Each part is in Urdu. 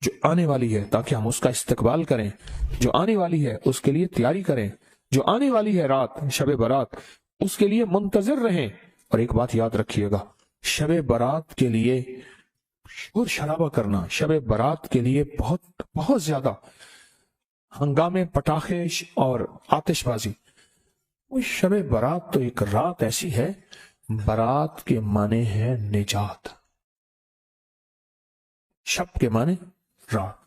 جو آنے والی ہے تاکہ ہم اس کا استقبال کریں، جو آنے والی ہے اس کے لیے تیاری کریں، جو آنے والی ہے رات شب برات اس کے لیے منتظر رہیں۔ اور ایک بات یاد رکھیے گا، شب برات کے لیے شور شرابہ کرنا، شب برات کے لیے بہت بہت زیادہ ہنگامے، پٹاخے اور آتش بازی، وہ شب برات تو ایک رات ایسی ہے، برات کے معنی ہے نجات، شب کے معنی رات،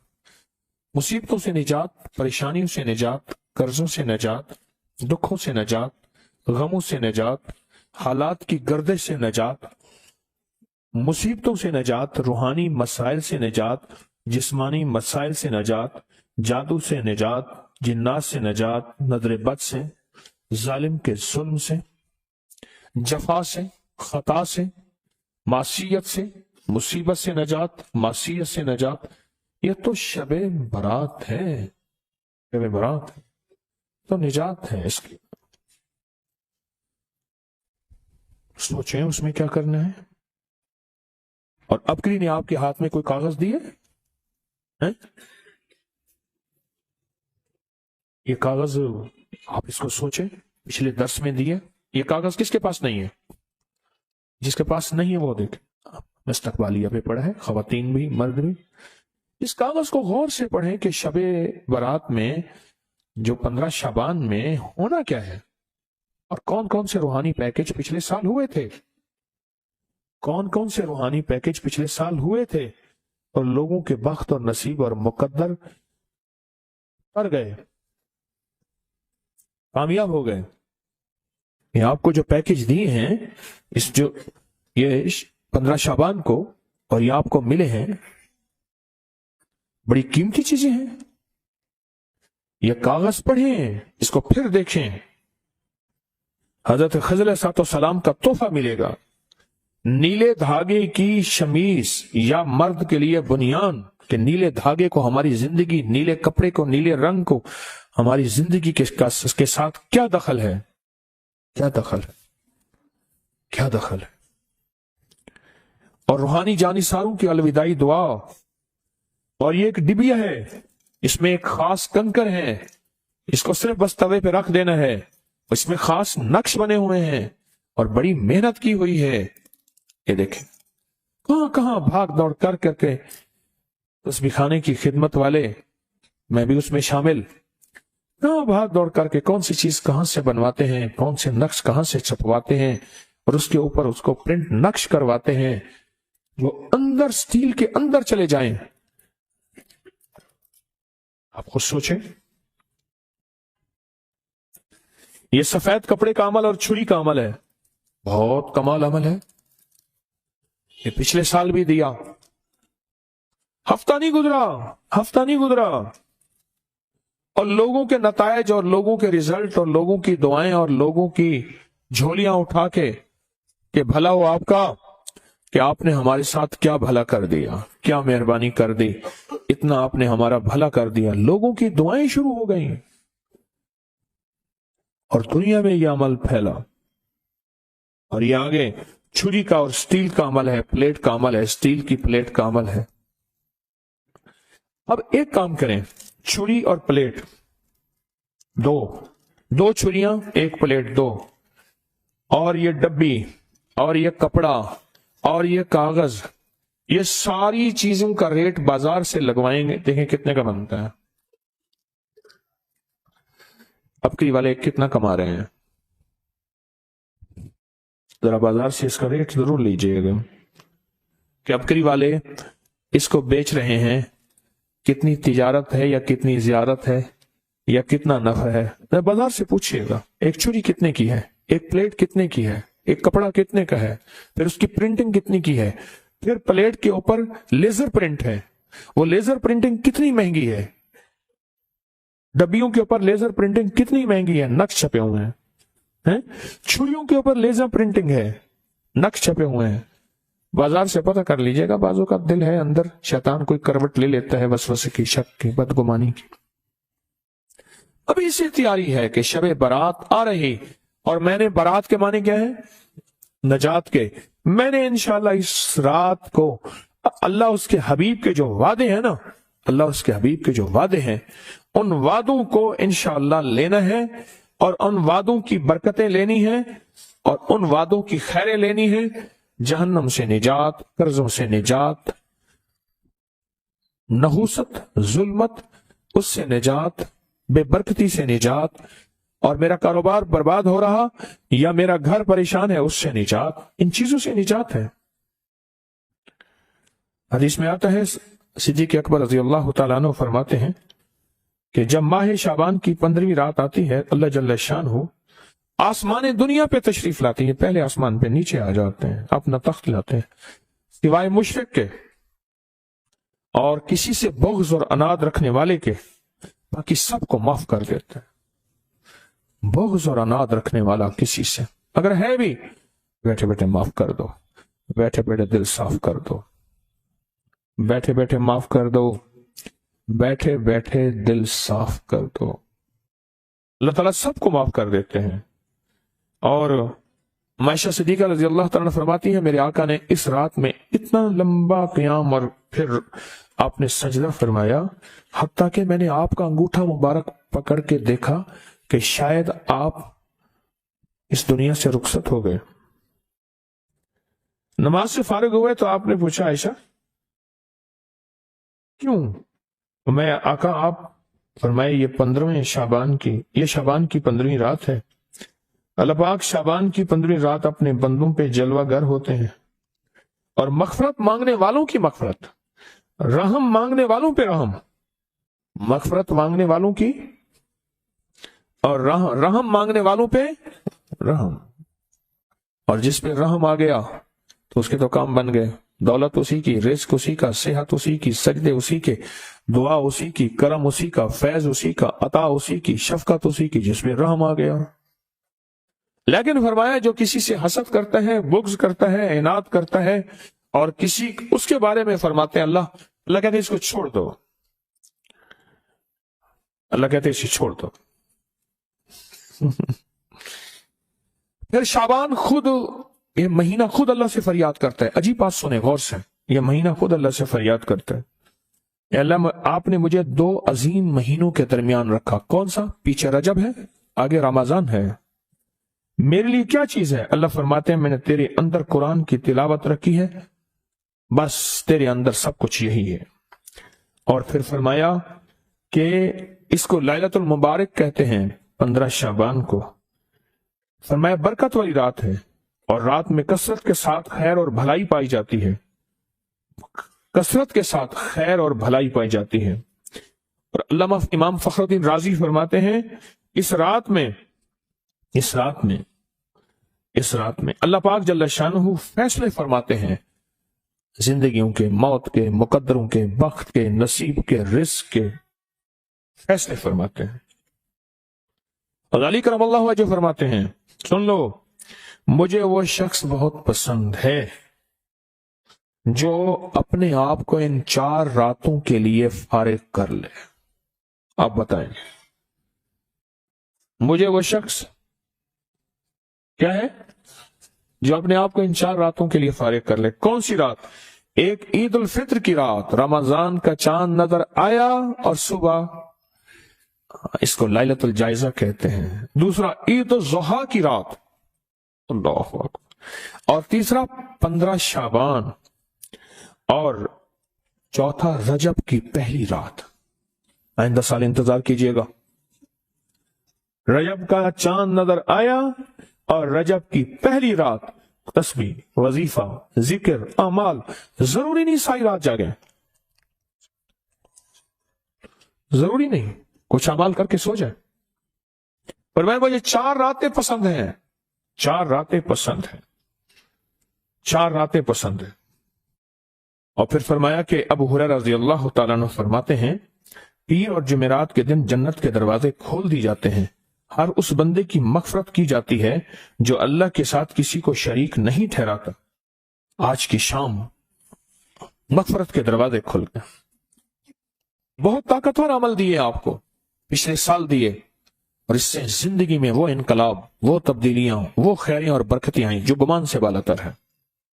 مصیبتوں سے نجات، پریشانیوں سے نجات، قرضوں سے نجات، دکھوں سے نجات، غموں سے نجات، حالات کی گردش سے نجات، مصیبتوں سے نجات، روحانی مسائل سے نجات، جسمانی مسائل سے نجات، جادو سے نجات، جنات سے نجات، نظر بد سے، ظالم کے ظلم سے، جفا سے، خطا سے، معصیت سے، مصیبت سے نجات، معصیت سے نجات۔ یہ تو شب برات ہے، شب برات تو نجات ہے اس کی۔ سوچیں اس میں کیا کرنا ہے۔ اور ابکری نے آپ کے ہاتھ میں کوئی کاغذ دیے ہیں؟ یہ کاغذ آپ اس کو سوچیں، پچھلے درس میں دیے، یہ کاغذ کس کے پاس نہیں ہے؟ جس کے پاس نہیں ہے وہ دیکھیں، استقبالیہ پہ پڑھا ہے، خواتین بھی مرد بھی۔ اس کاغذ کو غور سے پڑھیں کہ شب برات میں جو 15 شعبان میں ہونا کیا ہے، اور کون کون سے روحانی پیکج پچھلے سال ہوئے تھے، کون کون سے روحانی پیکج پچھلے سال ہوئے تھے، اور لوگوں کے بخت اور نصیب اور مقدر پر گئے، کامیاب ہو گئے۔ یہ آپ کو جو پیکج دیے ہیں، یہ 15 شعبان کو، اور یہ آپ کو ملے ہیں، بڑی قیمتی چیزیں ہیں۔ یہ کاغذ پڑھیں، اس کو پھر دیکھیں، حضرت خضر علیہ السلام کا تحفہ ملے گا، نیلے دھاگے کی شمیز یا مرد کے لیے بنیان، کہ نیلے دھاگے کو ہماری زندگی، نیلے کپڑے کو، نیلے رنگ کو ہماری زندگی کے ساتھ کیا دخل ہے، کیا دخل ہے، کیا دخل ہے۔ اور روحانی جانثاروں کی الوداعی دعا، اور یہ ایک ڈبیا ہے، اس میں ایک خاص کنکر ہے، اس کو صرف بس توے پہ رکھ دینا ہے، اس میں خاص نقش بنے ہوئے ہیں اور بڑی محنت کی ہوئی ہے۔ یہ دیکھیں کہاں کہاں بھاگ دوڑ کر کے تسبیح خانے کی خدمت والے، میں بھی اس میں شامل، کہاں بھاگ دوڑ کر کے کون سی چیز کہاں سے بنواتے ہیں، کون سے نقش کہاں سے چھپواتے ہیں، اور اس کے اوپر اس کو پرنٹ نقش کرواتے ہیں جو اندر سٹیل کے اندر چلے جائیں۔ آپ خود سوچیں، یہ سفید کپڑے کا عمل اور چھری کا عمل ہے، بہت کمال عمل ہے۔ یہ پچھلے سال بھی دیا، ہفتہ نہیں گزرا، اور لوگوں کے نتائج اور لوگوں کے رزلٹ اور لوگوں کی دعائیں اور لوگوں کی جھولیاں اٹھا کے کہ بھلا ہو آپ کا، کہ آپ نے ہمارے ساتھ کیا بھلا کر دیا، کیا مہربانی کر دی، اتنا آپ نے ہمارا بھلا کر دیا۔ لوگوں کی دعائیں شروع ہو گئیں، اور دنیا میں یہ عمل پھیلا، اور یہ آگے چھری کا اور سٹیل کا عمل ہے، پلیٹ کا عمل ہے، سٹیل کی پلیٹ کا عمل ہے۔ اب ایک کام کریں، چھری اور پلیٹ دو چھریاں، ایک پلیٹ، دو، اور یہ ڈبی اور یہ کپڑا اور یہ کاغذ، یہ ساری چیزوں کا ریٹ بازار سے لگوائیں گے، دیکھیں کتنے کا بنتا ہے۔ ابکری والے کتنا کما رہے ہیں، ذرا بازار سے اس کا ریٹ ضرور لیجئے گا کہ ابکری والے اس کو بیچ رہے ہیں، کتنی تجارت ہے یا کتنی زیارت ہے یا کتنا نفع ہے، ذرا بازار سے پوچھئے گا۔ ایک چھری کتنے کی ہے، ایک پلیٹ کتنے کی ہے، ایک کپڑا کتنے کا ہے، پھر اس کی پرنٹنگ کتنی کی ہے، پھر پلیٹ کے اوپر لیزر پرنٹ ہے، وہ لیزر پرنٹنگ کتنی مہنگی ہے، ڈبیوں کے اوپر لیزر پرنٹنگ کتنی مہنگی ہے، نقش چھپے ہوئے ہیں، چھریوں کے اوپر لیزر پرنٹنگ ہے، نقش چھپے ہوئے ہیں۔ بازار سے پتہ کر لیجئے گا، بازو کا دل ہے اندر، شیطان کوئی کروٹ لے لیتا ہے وسوسے کی، شک کی، بدگمانی کی۔ ابھی سے تیاری ہے کہ شب برات آ رہی، اور میں نے برات کے معنی کیا ہے، نجات کے، میں نے انشاءاللہ اس رات کو اللہ اس کے حبیب کے جو وعدے ہیں نا، اللہ اس کے حبیب کے جو وعدے ہیں ان وعدوں کو انشاءاللہ لینا ہے، اور ان وعدوں کی برکتیں لینی ہیں، اور ان وعدوں کی خیریں لینی ہیں، جہنم سے نجات، قرضوں سے نجات، نحوست، ظلمت اس سے نجات، بے برکتی سے نجات، اور میرا کاروبار برباد ہو رہا یا میرا گھر پریشان ہے اس سے نجات، ان چیزوں سے نجات ہے۔ حدیث میں آتا ہے صدیق اکبر رضی اللہ تعالیٰ عنہ فرماتے ہیں کہ جب ماہ شعبان کی 15ویں رات آتی ہے، اللہ جل شانہ آسمان دنیا پہ تشریف لاتی ہے، پہلے آسمان پہ نیچے آ جاتے ہیں، اپنا تخت لاتے ہیں، سوائے مشرک کے اور کسی سے بغض اور اناد رکھنے والے کے، باقی سب کو معاف کر دیتے ہیں۔ بغض اور اناد رکھنے والا کسی سے اگر ہے بھی، بیٹھے بیٹھے معاف کر دو، بیٹھے بیٹھے دل صاف کر دو، بیٹھے بیٹھے معاف کر دو، بیٹھے بیٹھے دل صاف کر دو۔ اللہ تعالیٰ سب کو معاف کر دیتے ہیں۔ اور عائشہ صدیقہ رضی اللہ تعالیٰ فرماتی ہے میرے آقا نے اس رات میں اتنا لمبا قیام اور پھر آپ نے سجدہ فرمایا، حتیٰ کہ میں نے آپ کا انگوٹھا مبارک پکڑ کے دیکھا کہ شاید آپ اس دنیا سے رخصت ہو گئے۔ نماز سے فارغ ہوئے تو آپ نے پوچھا عائشہ کیوں؟ میں آقا آپ فرمائے یہ 15ویں شعبان کی، یہ شعبان کی 15ویں رات ہے، اللہ پاک شعبان کی 15ویں رات اپنے بندوں پہ جلوہ گر ہوتے ہیں، اور مغفرت مانگنے والوں کی مغفرت، رحم مانگنے والوں پہ رحم، مغفرت مانگنے والوں کی اور رحم مانگنے والوں پہ رحم، اور جس پہ رحم آ گیا تو اس کے تو کام بن گئے، دولت اسی کی، رزق اسی کا، صحت اسی کی، سجدے اسی کے، دعا اسی کی، کرم اسی کا، فیض اسی کا، عطا اسی کی، شفقت اسی کی، جس میں رحم آ گیا۔ لیکن فرمایا جو کسی سے حسد کرتا ہے، بغض کرتا ہے، عناد کرتا ہے، اور کسی اس کے بارے میں فرماتے ہیں اللہ کہتے ہیں اس کو چھوڑ دو، اللہ کہتے ہیں اسے چھوڑ دو۔ پھر شعبان خود، یہ مہینہ خود اللہ سے فریاد کرتا ہے، عجیب بات سنیں غور سے، یہ مہینہ خود اللہ سے فریاد کرتا ہے، اے اللہ آپ نے مجھے 2 عظیم مہینوں کے درمیان رکھا، کون سا؟ پیچھے رجب ہے، آگے رمضان ہے، میرے لیے کیا چیز ہے؟ اللہ فرماتے ہیں میں نے تیرے اندر قرآن کی تلاوت رکھی ہے، بس تیرے اندر سب کچھ یہی ہے۔ اور پھر فرمایا کہ اس کو لیلۃ المبارک کہتے ہیں 15 شعبان کو، فرمایا برکت والی رات ہے، اور رات میں کثرت کے ساتھ خیر اور بھلائی پائی جاتی ہے، کثرت کے ساتھ خیر اور بھلائی پائی جاتی ہے۔ اور علامہ امام فخر الدین رازی فرماتے ہیں اس رات میں اللہ پاک جل شانہ فیصلے فرماتے ہیں، زندگیوں کے، موت کے، مقدروں کے، بخت کے، نصیب کے، رزق کے فیصلے فرماتے ہیں۔ اور علی کرم اللہ وجہ فرماتے ہیں سن لو، مجھے وہ شخص بہت پسند ہے جو اپنے آپ کو ان 4 راتوں کے لیے فارغ کر لے۔ آپ بتائیں مجھے وہ شخص کیا ہے جو اپنے آپ کو ان 4 راتوں کے لیے فارغ کر لے۔ کون سی رات؟ ایک عید الفطر کی رات، رمضان کا چاند نظر آیا اور صبح، اس کو لیلۃ الجائزہ کہتے ہیں۔ دوسرا عید الضحیٰ کی رات، اللہ اکبر، اور تیسرا 15 شعبان، اور چوتھا رجب کی پہلی رات۔ آئندہ سال انتظار کیجئے گا، رجب کا چاند نظر آیا اور رجب کی پہلی رات، تسبیح، وظیفہ، ذکر، اعمال، ضروری نہیں ساری رات جاگیں، ضروری نہیں کچھ اعمال کر کے سو جائیں، پر مجھے 4 راتیں پسند ہیں، 4 راتیں پسند ہیں، 4 راتیں پسند ہیں۔ اور پھر فرمایا کہ ابو ہریرہ رضی اللہ تعالیٰ عنہ فرماتے ہیں پیر اور جمعرات کے دن جنت کے دروازے کھول دی جاتے ہیں، ہر اس بندے کی مغفرت کی جاتی ہے جو اللہ کے ساتھ کسی کو شریک نہیں ٹھہراتا۔ آج کی شام مغفرت کے دروازے کھل گئے، بہت طاقتور عمل دیے آپ کو، پچھلے سال دیے، اور اس سے زندگی میں وہ انقلاب، وہ تبدیلیاں، وہ خیریں اور برکتیں آئیں جو گمان سے بالاتر ہے۔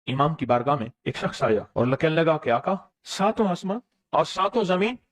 امام کی بارگاہ میں ایک شخص آیا اور کہنے لگا کہ آقا 7 آسمان اور 7 زمین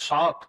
7,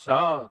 7।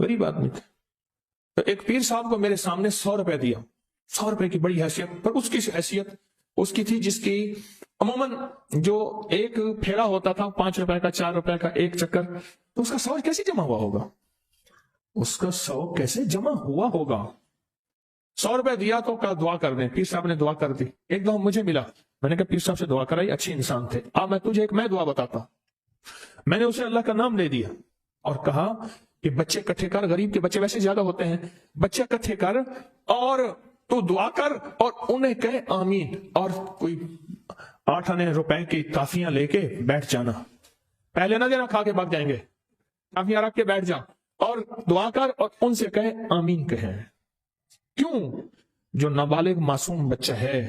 غریب آدمی تھے. تو ایک پیر صاحب کو میرے سامنے 100 روپے دیا. 100 روپے کی بڑی حیثیت, پر اس کی حیثیت اس کی تھی جس کی عموماً جو ایک پھیرا ہوتا تھا 5 روپے کا 4 روپے کا ایک چکر, تو اس کا 100 کیسے جمع ہوا ہوگا؟ اس کا 100 کیسے جمع ہوا ہوگا؟ 100 روپے دیا تو کہا دعا کر دیں. پیر صاحب نے دعا کر دی. ایک دفعہ مجھے ملا, میں نے کہا پیر صاحب سے دعا کرائی, اچھے انسان تھے, میں تجھے میں دعا بتاتا ہوں. میں نے اسے اللہ کا نام دے دیا اور کہا کہ بچے اکٹھے کر, غریب کے بچے ویسے زیادہ ہوتے ہیں, بچے اکٹھے کر اور تو دعا کر اور انہیں کہے آمین, اور کوئی 8 آنے روپے کی ٹافیاں لے کے بیٹھ جانا, پہلے نہ دینا, کھا کے بھاگ جائیں گے, ٹافیاں رکھ کے بیٹھ جا اور دعا کر اور ان سے کہے آمین کہیں. کیوں؟ جو نابالغ معصوم بچہ ہے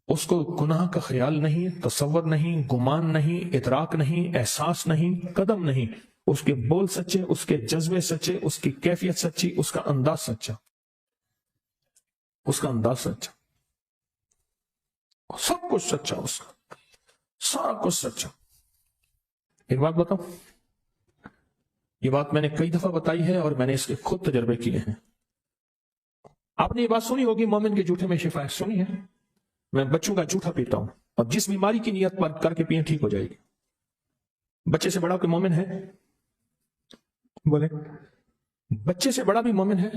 اس کو گناہ کا خیال نہیں, تصور نہیں, گمان نہیں, ادراک نہیں, احساس نہیں, قدم نہیں. اس کے بول سچے, اس کے جذبے سچے, اس کی کیفیت سچی, اس کا انداز سچا, اس کا انداز سچا, سب کچھ سچا, اس کا سارا کچھ سچا. ایک بات بتاؤں, یہ بات میں نے کئی دفعہ بتائی ہے اور میں نے اس کے خود تجربے کیے ہیں. آپ نے یہ بات سنی ہوگی, مومن کے جھوٹے میں شفا ہے, سنی ہے؟ میں بچوں کا جھوٹا پیتا ہوں اور جس بیماری کی نیت پر کر کے پیئیں ٹھیک ہو جائے گی. بچے سے بڑا کوئی مومن ہے؟ بولے, بچے سے بڑا بھی مومن ہے؟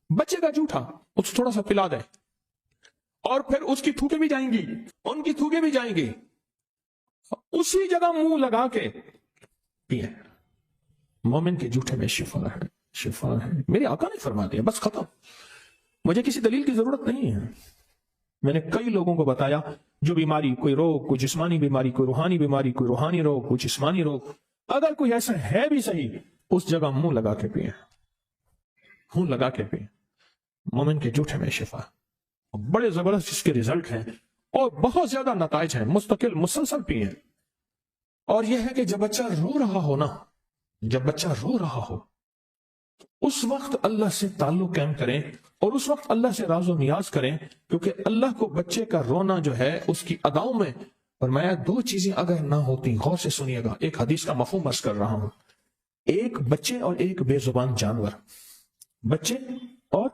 بچے کا جھوٹا اس تھوڑا سا پلا دے اور پھر اس کی تھوکے بھی جائیں گی, ان کی تھوکے بھی جائیں گی, اسی جگہ منہ لگا کے پیئے. مومن کے جھوٹے میں شفا ہے, شفا ہے. میرے آقا نے فرما دیا, بس ختم. مجھے کسی دلیل کی ضرورت نہیں ہے. میں نے کئی لوگوں کو بتایا جو بیماری, کوئی روگ, کوئی جسمانی بیماری, کوئی روحانی بیماری, کوئی روحانی روگ, کوئی جسمانی روگ, اگر کوئی ایسا ہے بھی صحیح, اس جگہ منہ لگا کے پیئے, منہ لگا کے پیئے. مومن کے جھوٹے میں شفا, بڑے زبردست اس کے ریزلٹ ہیں اور بہت زیادہ نتائج ہیں. مستقل مسلسل پیئے. اور یہ ہے کہ جب بچہ رو رہا ہو نا, جب بچہ رو رہا ہو اس وقت اللہ سے تعلق قائم کریں اور اس وقت اللہ سے راز و نیاز کریں, کیونکہ اللہ کو بچے کا رونا جو ہے اس کی اداؤں میں فرمایا 2 چیزیں اگر نہ ہوتی, غور سے سنیے گا, ایک حدیث کا مفہوم عرض کر رہا ہوں, ایک بچے اور ایک بے زبان جانور. بچے اور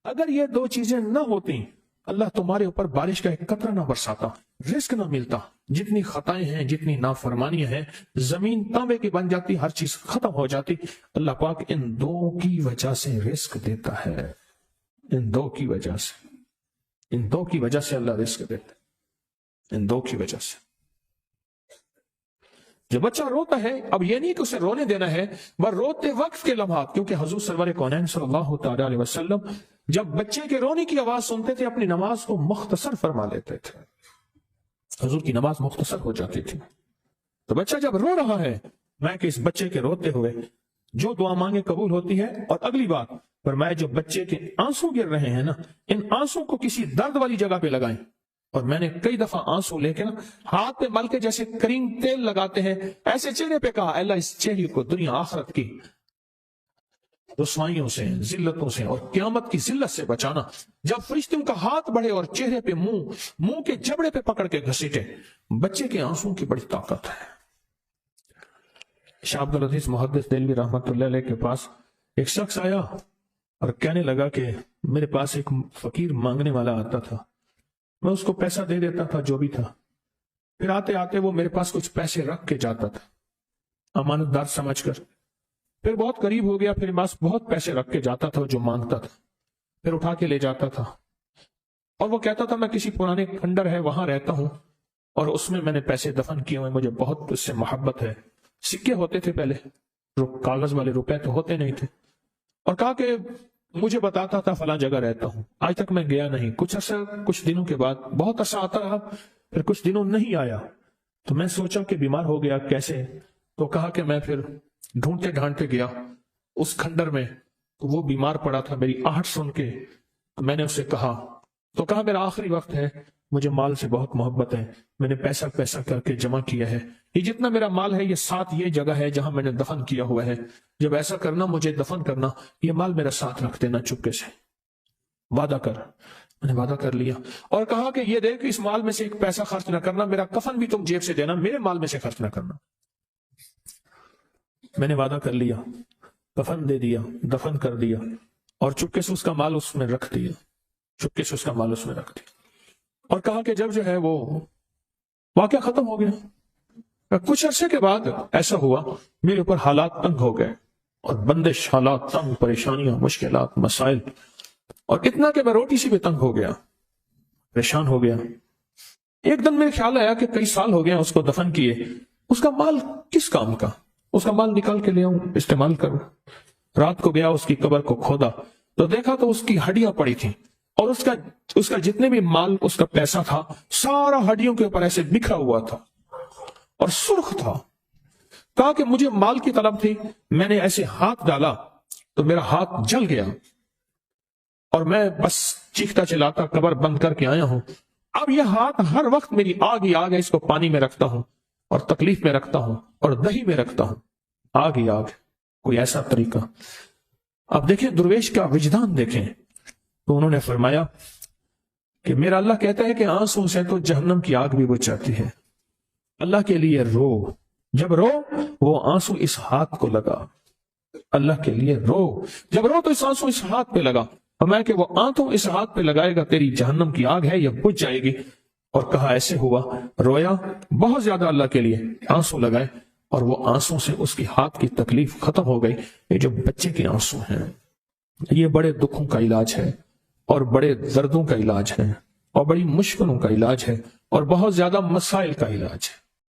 اگر یہ 2 چیزیں نہ ہوتی, اللہ تمہارے اوپر بارش کا ایک قطرہ نہ برساتا, رزق نہ ملتا, جتنی خطائیں ہیں, جتنی نافرمانیاں ہیں, زمین تانبے کی بن جاتی, ہر چیز ختم ہو جاتی. اللہ پاک ان 2 کی وجہ سے رزق دیتا ہے, ان 2 کی وجہ سے, ان 2 کی وجہ سے اللہ رزق دیتا ہے, ان 2 کی وجہ سے. جب بچہ روتا ہے, اب یہ نہیں کہ اسے رونے دینا ہے, بس روتے وقت کے لمحات, کیونکہ حضور سرور کونین صلی اللہ تعالی علیہ وسلم جب بچے کے رونے کی آواز سنتے تھے اپنی نماز کو مختصر فرما لیتے تھے. حضور کی نماز مختصر ہو جاتی تھی. تو بچہ جب رو رہا ہے, میں کہ اس بچے کے روتے ہوئے جو دعا مانگے قبول ہوتی ہے. اور اگلی بات فرمایا جو بچے کے آنسو گر رہے ہیں نا, ان آنسو کو کسی درد والی جگہ پہ لگائیں. اور میں نے کئی دفعہ آنسو لے کے نا ہاتھ پہ مل کے جیسے کریم تیل لگاتے ہیں ایسے چہرے پہ کہا, اللہ اس چہرے کو دنیا آخرت کی رسوائیوں سے, ذلتوں سے اور قیامت کی ذلت سے بچانا. جب فرشتوں کا ہاتھ بڑھے اور چہرے پہ منہ کے جبڑے پہ پکڑ کے گھسیٹے, بچے کے آنسوں کی بڑی طاقت ہے. شاہ عبد العزیز محدث دہلوی رحمت اللہ علیہ کے پاس ایک شخص آیا اور کہنے لگا کہ میرے پاس ایک فقیر مانگنے والا آتا تھا, میں اس کو پیسہ دے دیتا تھا جو بھی تھا, پھر آتے آتے وہ میرے پاس کچھ پیسے رکھ کے جاتا تھا امانت دار سمجھ کر, پھر بہت قریب ہو گیا, پھر بس بہت پیسے رکھ کے جاتا تھا جو مانگتا تھا, پھر اٹھا کے لے جاتا تھا اور وہ کہتا تھا میں کسی پرانے کھنڈر ہے وہاں رہتا ہوں اور اس میں نے پیسے دفن کیے ہوئے, مجھے بہت اس سے محبت ہے. سکے ہوتے تھے پہلے, کاغذ والے روپے تو ہوتے نہیں تھے, اور کہا کہ مجھے بتاتا تھا فلاں جگہ رہتا ہوں, آج تک میں گیا نہیں. کچھ دنوں کے بعد بہت عرصہ آتا رہا, پھر کچھ دنوں نہیں آیا, تو میں سوچا کہ بیمار ہو گیا کیسے, تو کہا کہ میں پھر ڈھونڈتے ڈھانڈتے گیا اس کھنڈر میں, تو وہ بیمار پڑا تھا. میری آہٹ سن کے میں نے اسے کہا, تو کہا میرا آخری وقت ہے, مجھے مال سے بہت محبت ہے, میں نے پیسہ کر کے جمع کیا ہے, یہ جتنا میرا مال ہے یہ ساتھ یہ جگہ ہے جہاں میں نے دفن کیا ہوا ہے, جب ایسا کرنا مجھے دفن کرنا, یہ مال میرا ساتھ رکھ دینا چپکے سے, وعدہ کر. میں نے وعدہ کر لیا اور کہا کہ یہ دیکھ اس مال میں سے ایک پیسہ خرچ نہ کرنا, میرا کفن بھی تم جیب سے دینا, میرے مال میں سے خرچ نہ کرنا. میں نے وعدہ کر لیا، کفن دے دیا، دفن کر دیا، اور چپکے سے اس کا مال اس میں رکھ دیا، چپکے سے اس کا مال اس میں رکھ دیا، اور کہا کہ جب جو ہے وہ واقعہ ختم ہو گیا، کچھ عرصے کے بعد ایسا ہوا میرے اوپر حالات تنگ ہو گئے، اور بندش، حالات تنگ، پریشانیاں، مشکلات، مسائل، اور اتنا کہ میں روٹی سے بھی تنگ ہو گیا، پریشان ہو گیا۔ ایک دن میرے خیال آیا کہ کئی سال ہو گئے اس کو دفن کیے، اس کا مال کس کام کا، اس کا مال نکال کے لے آؤں، استعمال کروں۔ رات کو گیا، اس کی قبر کو کھودا تو دیکھا تو اس کی ہڈیاں پڑی تھیں، اور اس کا جتنے بھی مال، اس کا پیسہ تھا، سارا ہڈیوں کے اوپر ایسے بکھرا ہوا تھا اور سرخ تھا۔ کہا کہ مجھے مال کی طلب تھی، میں نے ایسے ہاتھ ڈالا تو میرا ہاتھ جل گیا، اور میں بس چیختا چلاتا قبر بند کر کے آیا ہوں۔ اب یہ ہاتھ ہر وقت میری آگ ہی آگ ہے، اس کو پانی میں رکھتا ہوں اور تکلیف میں رکھتا ہوں اور دہی میں رکھتا ہوں، آگ ہی آگ، کوئی ایسا طریقہ۔ اب دیکھیں درویش کا وجدان دیکھیں، تو انہوں نے فرمایا کہ میرا اللہ کہتا ہے کہ آنسوں سے تو جہنم کی آگ بھی بجھ جاتی ہے، اللہ کے لیے رو، جب رو وہ آنسو اس ہاتھ کو لگا، اللہ کے لیے رو، جب رو تو اس آنسو اس ہاتھ پہ لگا، فرمایا کہ وہ آنسو اس ہاتھ پہ لگائے گا، تیری جہنم کی آگ ہے یہ بجھ جائے گی۔ اور کہا ایسے ہوا، رویا بہت زیادہ اللہ کے لیے، آنسو لگائے، اور وہ آنسو سے اس کی ہاتھ کی تکلیف ختم ہو گئی۔ یہ جو بچے کے آنسو ہیں یہ بڑے دکھوں کا علاج ہے، اور بڑے دردوں کا علاج ہے، اور بڑی مشکلوں کا علاج ہے، اور بہت زیادہ مسائل کا علاج ہے۔